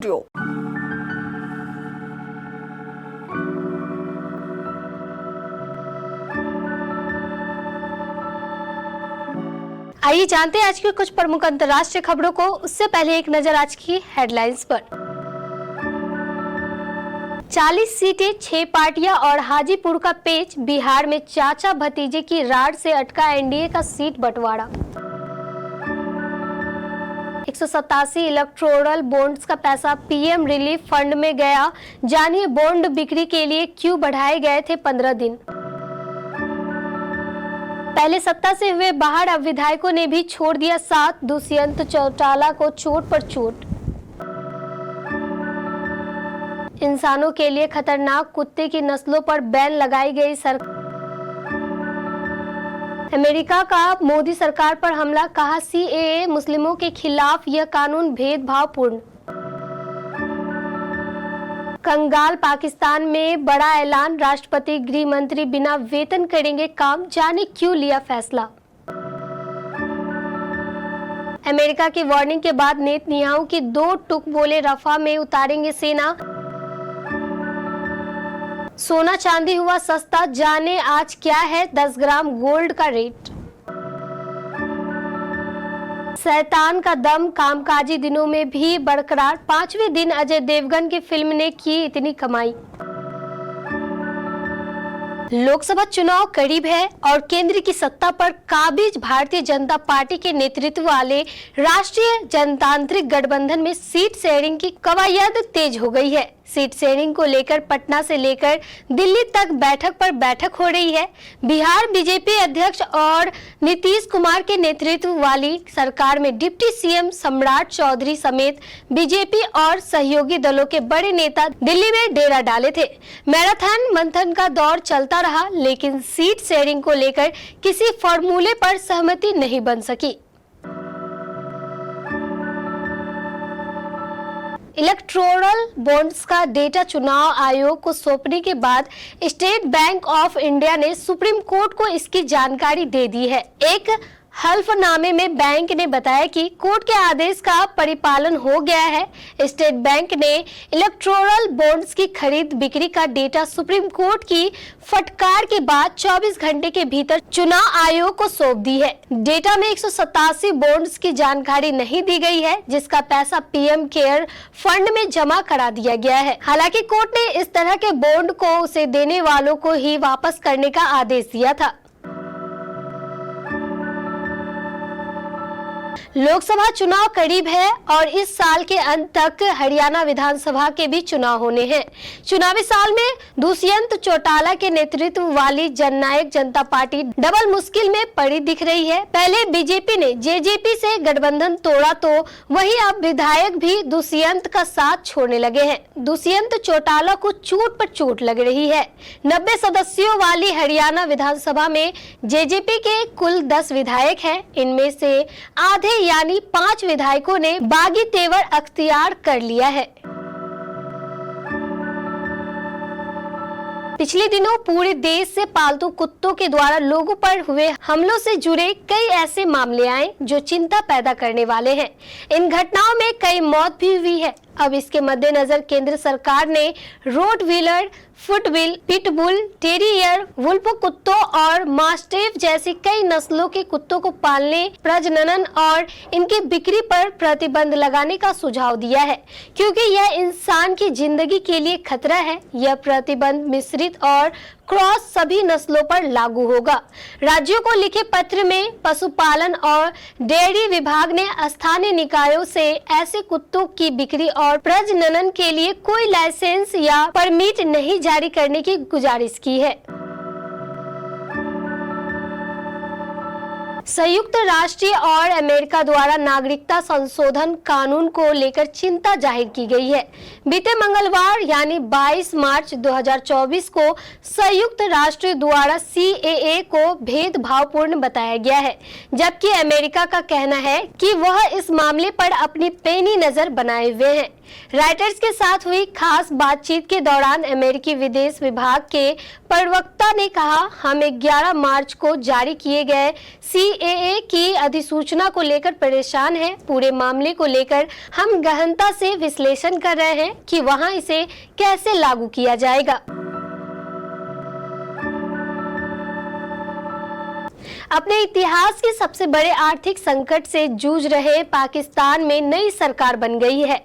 Studio. आइए जानते हैं आज की कुछ प्रमुख अंतर्राष्ट्रीय खबरों को। उससे पहले एक नजर आज की हेडलाइंस पर। 40 सीटें, 6 पार्टियां और हाजीपुर का पेच। बिहार में चाचा भतीजे की राड से अटका एनडीए का सीट बंटवारा। 187 इलेक्टोरल बॉन्ड्स का पैसा पीएम रिलीफ फंड में गया। जानिए बॉन्ड बिक्री के लिए क्यों बढ़ाए गए थे 15 दिन। पहले सत्ता से हुए बाहर, अब विधायकों ने भी छोड़ दिया साथ। दुष्यंत चौटाला को चोट पर चोट। इंसानों के लिए खतरनाक कुत्ते की नस्लों पर बैन लगाई गई सरकार। अमेरिका का मोदी सरकार पर हमला, कहा सीएए मुस्लिमों के खिलाफ यह कानून भेदभावपूर्ण। कंगाल पाकिस्तान में बड़ा ऐलान, राष्ट्रपति गृह मंत्री बिना वेतन करेंगे काम। जाने क्यों लिया फैसला। अमेरिका की वार्निंग के बाद नेतन्याहू की 2 टूक बोले, रफा में उतारेंगे सेना। सोना चांदी हुआ सस्ता, जाने आज क्या है 10 ग्राम गोल्ड का रेट। शैतान का दम कामकाजी दिनों में भी बरकरार। 5वें दिन अजय देवगन की फिल्म ने की इतनी कमाई। लोकसभा चुनाव करीब है और केंद्र की सत्ता पर काबिज भारतीय जनता पार्टी के नेतृत्व वाले राष्ट्रीय जनतांत्रिक गठबंधन में सीट शेयरिंग की कवायद तेज हो गई है। सीट शेयरिंग को लेकर पटना से लेकर दिल्ली तक बैठक पर बैठक हो रही है। बिहार बीजेपी अध्यक्ष और नीतीश कुमार के नेतृत्व वाली सरकार में डिप्टी सीएम सम्राट चौधरी समेत बीजेपी और सहयोगी दलों के बड़े नेता दिल्ली में डेरा डाले थे। मैराथन मंथन का दौर चलता रहा, लेकिन सीट शेयरिंग को लेकर किसी फॉर्मूले पर सहमति नहीं बन सकी। इलेक्टोरल बॉन्ड्स का डेटा चुनाव आयोग को सौंपने के बाद स्टेट बैंक ऑफ इंडिया ने सुप्रीम कोर्ट को इसकी जानकारी दे दी है। एक हल्फनामे में बैंक ने बताया कि कोर्ट के आदेश का परिपालन हो गया है। स्टेट बैंक ने इलेक्टोरल बॉन्ड्स की खरीद बिक्री का डेटा सुप्रीम कोर्ट की फटकार के बाद 24 घंटे के भीतर चुनाव आयोग को सौंप दी है। डेटा में 187 बॉन्ड्स की जानकारी नहीं दी गई है, जिसका पैसा पीएम केयर फंड में जमा करा दिया गया है। हालांकि कोर्ट ने इस तरह के बॉन्ड को उसे देने वालों को ही वापस करने का आदेश दिया था। लोकसभा चुनाव करीब है और इस साल के अंत तक हरियाणा विधानसभा के भी चुनाव होने हैं। चुनावी साल में दुष्यंत चौटाला के नेतृत्व वाली जननायक जनता पार्टी डबल मुश्किल में पड़ी दिख रही है। पहले बीजेपी ने जेजेपी से गठबंधन तोड़ा, तो वहीं अब विधायक भी दुष्यंत का साथ छोड़ने लगे हैं। दुष्यंत चौटाला को चोट पर चोट लग रही है। 90 सदस्यों वाली हरियाणा विधानसभा में जेजेपी के कुल 10 विधायक हैं। इनमें से आधे यानी 5 विधायकों ने बागी तेवर अख्तियार कर लिया है। पिछले दिनों पूरे देश से पालतू कुत्तों के द्वारा लोगों पर हुए हमलों से जुड़े कई ऐसे मामले आए जो चिंता पैदा करने वाले हैं। इन घटनाओं में कई मौत भी हुई है। अब इसके मद्देनजर केंद्र सरकार ने रोटवीलर, फुटविल, पिटबुल, टेरियर, वुल्फ कुत्तों और मास्टिफ जैसी कई नस्लों के कुत्तों को पालने, प्रजनन और इनकी बिक्री पर प्रतिबंध लगाने का सुझाव दिया है, क्योंकि यह इंसान की जिंदगी के लिए खतरा है। यह प्रतिबंध मिश्रित और क्रॉस सभी नस्लों पर लागू होगा। राज्यों को लिखे पत्र में पशुपालन और डेयरी विभाग ने स्थानीय निकायों से ऐसे कुत्तों की बिक्री और प्रजनन के लिए कोई लाइसेंस या परमिट नहीं जारी करने की गुजारिश की है। संयुक्त राष्ट्र और अमेरिका द्वारा नागरिकता संशोधन कानून को लेकर चिंता जाहिर की गई है। बीते मंगलवार यानी 22 मार्च 2024 को संयुक्त राष्ट्र द्वारा सीएए को भेदभावपूर्ण बताया गया है, जबकि अमेरिका का कहना है कि वह इस मामले पर अपनी पैनी नजर बनाए हुए है। रॉयटर्स के साथ हुई खास बातचीत के दौरान अमेरिकी विदेश विभाग के प्रवक्ता ने कहा, हम 11 मार्च को जारी किए गए CAA की अधिसूचना को लेकर परेशान हैं। पूरे मामले को लेकर हम गहनता से विश्लेषण कर रहे हैं कि वहां इसे कैसे लागू किया जाएगा। अपने इतिहास के सबसे बड़े आर्थिक संकट से जूझ रहे पाकिस्तान में नई सरकार बन गई है।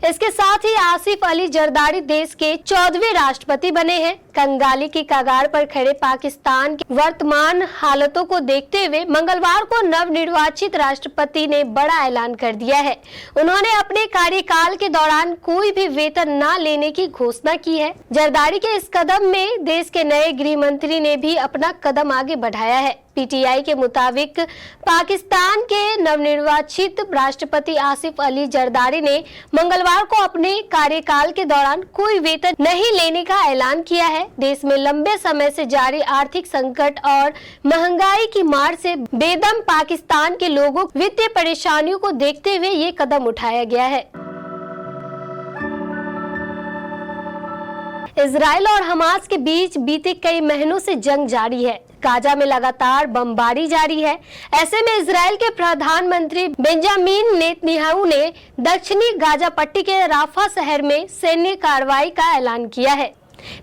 इसके साथ ही आसिफ अली जरदारी देश के 14वें राष्ट्रपति बने हैं। कंगाली की कगार पर खड़े पाकिस्तान की वर्तमान हालतों को देखते हुए मंगलवार को नवनिर्वाचित राष्ट्रपति ने बड़ा ऐलान कर दिया है। उन्होंने अपने कार्यकाल के दौरान कोई भी वेतन न लेने की घोषणा की है। जरदारी के इस कदम में देश के नए गृह मंत्री ने भी अपना कदम आगे बढ़ाया है। PTI के मुताबिक पाकिस्तान के नवनिर्वाचित राष्ट्रपति आसिफ अली जरदारी ने मंगलवार को अपने कार्यकाल के दौरान कोई वेतन नहीं लेने का ऐलान किया है। देश में लंबे समय से जारी आर्थिक संकट और महंगाई की मार से बेदम पाकिस्तान के लोगों वित्तीय परेशानियों को देखते हुए ये कदम उठाया गया है। इजराइल और हमास के बीच बीते कई महीनों से जंग जारी है। गाजा में लगातार बमबारी जारी है। ऐसे में इजराइल के प्रधानमंत्री बेंजामिन नेतन्याहू ने दक्षिणी गाजा पट्टी के राफा शहर में सैन्य कार्रवाई का ऐलान किया है।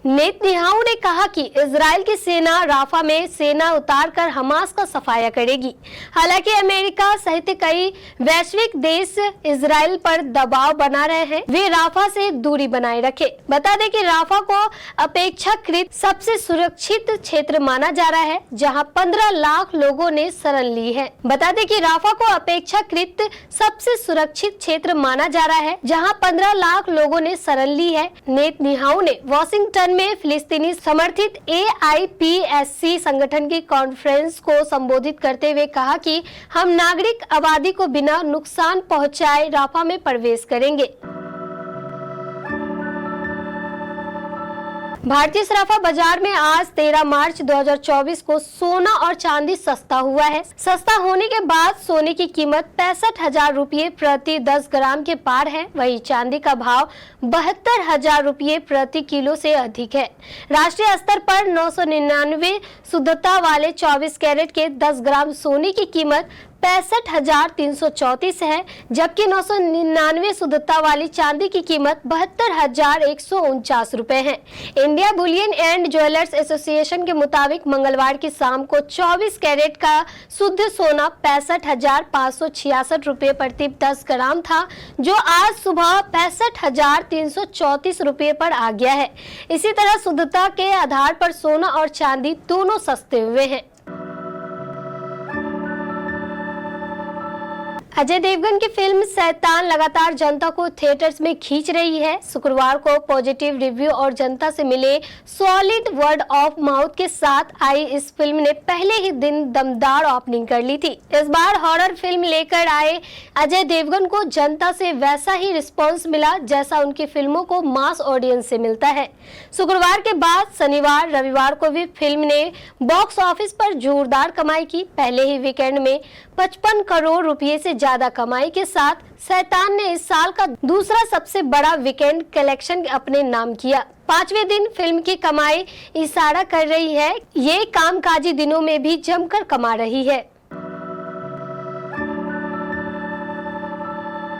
नेतन्याहू ने कहा कि इजराइल की सेना राफा में सेना उतारकर हमास का सफाया करेगी। हालांकि अमेरिका सहित कई वैश्विक देश इजराइल पर दबाव बना रहे हैं, वे राफा से दूरी बनाए रखे। बता दें कि राफा को अपेक्षाकृत सबसे सुरक्षित क्षेत्र माना जा रहा है, जहां 15 लाख लोगों ने शरण ली है। बता दें कि राफा को अपेक्षाकृत सबसे सुरक्षित क्षेत्र माना जा रहा है, जहां 15 लाख लोगों ने शरण ली है। नेतन्याहू ने वाशिंगटन में फिलिस्तीनी समर्थित AIPSC संगठन की कॉन्फ्रेंस को संबोधित करते हुए कहा कि हम नागरिक आबादी को बिना नुकसान पहुंचाए राफा में प्रवेश करेंगे। भारतीय सराफा बाजार में आज 13 मार्च 2024 को सोना और चांदी सस्ता हुआ है। सस्ता होने के बाद सोने की कीमत 65,000 रुपये प्रति 10 ग्राम के पार है। वहीं चांदी का भाव 72,000 रुपये प्रति किलो से अधिक है। राष्ट्रीय स्तर पर 999 शुद्धता वाले 24 कैरेट के 10 ग्राम सोने की कीमत 65,334 है, जबकि 999 शुद्धता वाली चांदी की कीमत 72,149 रुपए है। India Boolean and jewellers association के मुताबिक मंगलवार की शाम को 24 कैरेट का शुद्ध सोना 65,566 रुपए प्रति 10 ग्राम था, जो आज सुबह 65,334 रुपए पर आ गया है। इसी तरह शुद्धता के आधार पर सोना और चांदी दोनों सस्ते हुए हैं। अजय देवगन की फिल्म शैतान लगातार जनता को थिएटर्स में खींच रही है। शुक्रवार को पॉजिटिव रिव्यू और जनता से मिले सॉलिड वर्ड ऑफ माउथ के साथ आई इस फिल्म ने पहले ही दिन दमदार ओपनिंग कर ली थी। इस बार हॉरर फिल्म लेकर आए अजय देवगन को जनता से वैसा ही रिस्पॉन्स मिला जैसा उनकी फिल्मों को मास ऑडियंस से मिलता है। शुक्रवार के बाद शनिवार रविवार को भी फिल्म ने बॉक्स ऑफिस पर जोरदार कमाई की। पहले ही वीकेंड में 55 करोड़ रुपए से ज्यादा कमाई के साथ शैतान ने इस साल का दूसरा सबसे बड़ा वीकेंड कलेक्शन अपने नाम किया। 5वें दिन फिल्म की कमाई इशारा कर रही है, ये कामकाजी दिनों में भी जमकर कमा रही है।